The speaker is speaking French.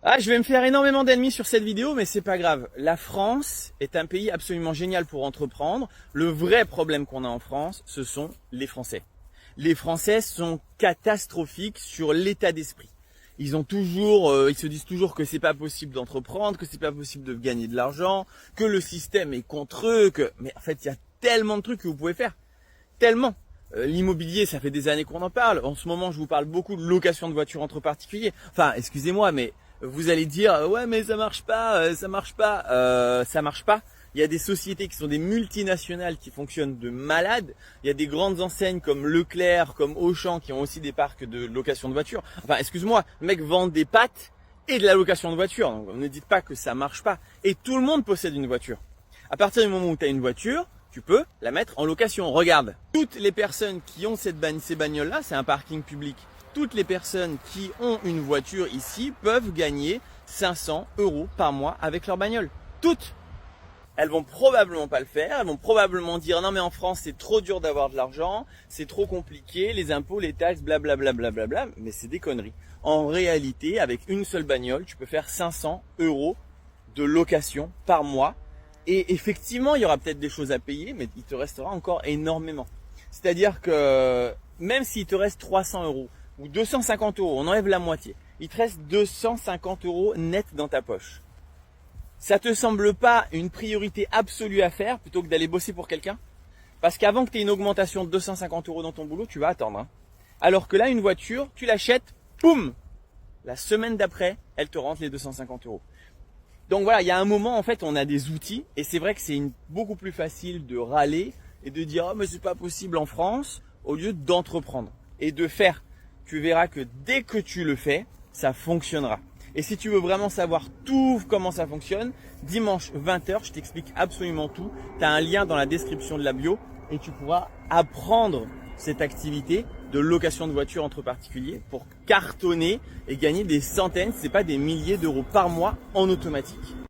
Ah, je vais me faire énormément d'ennemis sur cette vidéo, mais c'est pas grave. La France est un pays absolument génial pour entreprendre. Le vrai problème qu'on a en France, ce sont les Français. Les Français sont catastrophiques sur l'état d'esprit. Ils se disent toujours que c'est pas possible d'entreprendre, que c'est pas possible de gagner de l'argent, que le système est contre eux, mais en fait, il y a tellement de trucs que vous pouvez faire. Tellement. L'immobilier, ça fait des années qu'on en parle. En ce moment, je vous parle beaucoup de location de voitures entre particuliers. Enfin, excusez-moi, mais vous allez dire, ouais, mais ça marche pas, ça marche pas. Ça marche pas. Il y a des sociétés qui sont des multinationales qui fonctionnent de malades. Il y a des grandes enseignes comme Leclerc, comme Auchan qui ont aussi des parcs de location de voitures. Enfin, excuse-moi, le mec vend des pâtes et de la location de voitures. Donc, ne dites pas que ça marche pas. Et tout le monde possède une voiture. À partir du moment où tu as une voiture, tu peux la mettre en location. Regarde, toutes les personnes qui ont ces bagnoles-là, c'est un parking public. Toutes les personnes qui ont une voiture ici peuvent gagner 500 € par mois avec leur bagnole. Toutes. Elles vont probablement pas le faire. Elles vont probablement dire non mais en France c'est trop dur d'avoir de l'argent, c'est trop compliqué, les impôts, les taxes, blablabla, blablabla. Mais c'est des conneries. En réalité, avec une seule bagnole, tu peux faire 500 € de location par mois. Et effectivement, il y aura peut-être des choses à payer, mais il te restera encore énormément. C'est-à-dire que même s'il te reste 300 € ou 250 €, on enlève la moitié, il te reste 250 € net dans ta poche. Ça te semble pas une priorité absolue à faire plutôt que d'aller bosser pour quelqu'un? Parce qu'avant que tu aies une augmentation de 250 € dans ton boulot, tu vas attendre. Hein. Alors que là, une voiture, tu l'achètes, boum, la semaine d'après, elle te rentre les 250 €. Donc voilà, il y a un moment en fait on a des outils et c'est vrai que c'est beaucoup plus facile de râler et de dire oh mais c'est pas possible en France au lieu d'entreprendre et de faire. Tu verras que dès que tu le fais, ça fonctionnera. Et si tu veux vraiment savoir tout comment ça fonctionne, dimanche 20h, je t'explique absolument tout. Tu as un lien dans la description de la bio et tu pourras apprendre cette activité de location de voiture entre particuliers pour cartonner et gagner des centaines, c'est pas des milliers d'euros par mois en automatique.